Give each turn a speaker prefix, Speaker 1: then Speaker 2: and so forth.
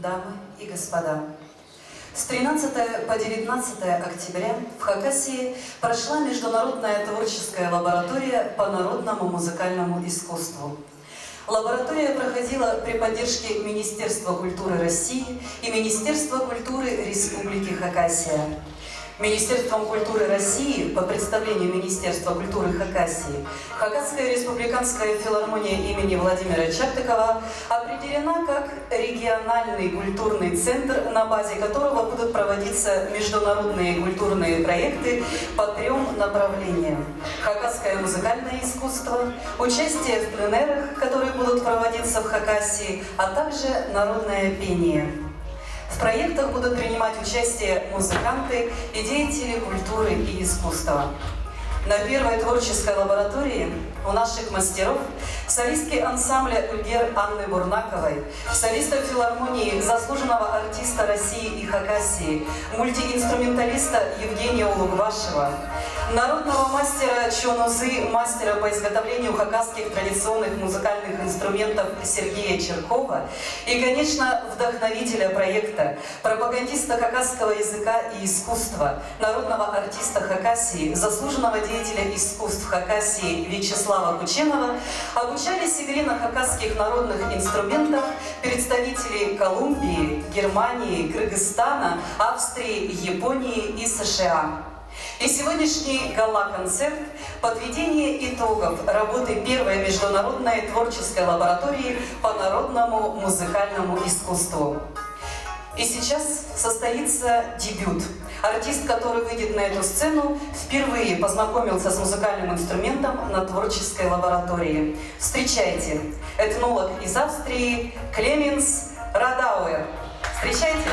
Speaker 1: дамы и господа! С 13 по 19 октября в Хакасии прошла международная творческая лаборатория по народному музыкальному искусству. Лаборатория проходила при поддержке Министерства культуры России и Министерства культуры Республики Хакасия. Министерством культуры России, по представлению Министерства культуры Хакасии, Хакасская республиканская филармония имени Владимира Чаптыкова определена как региональный культурный центр, на базе которого будут проводиться международные культурные проекты по 3 направлениям: хакасское музыкальное искусство, участие в пленэрах, которые будут проводиться в Хакасии, а также народное пение. В проектах будут принимать участие музыканты и деятели культуры и искусства. На первой творческой лаборатории у наших мастеров солистки ансамбля «Ульгер» Анны Бурнаковой, солиста филармонии, заслуженного артиста России и Хакасии, мультиинструменталиста Евгения Улугвашева, народного мастера чонузы, мастера по изготовлению хакасских традиционных музыкальных инструментов Сергея Черкова и, конечно, вдохновителя проекта, пропагандиста хакасского языка и искусства, народного артиста Хакасии, заслуженного деятеля искусств Хакасии Вячеслава Кученова, обучались игре на хакасских народных инструментах представители Колумбии, Германии, Кыргызстана, Австрии, Японии и США. И сегодняшний гала-концерт – подведение итогов работы первой международной творческой лаборатории по народному музыкальному искусству. И сейчас состоится дебют. Артист, который выйдет на эту сцену, впервые познакомился с музыкальным инструментом на творческой лаборатории. Встречайте, этнолог из Австрии Клеменс Радауэр. Встречайте!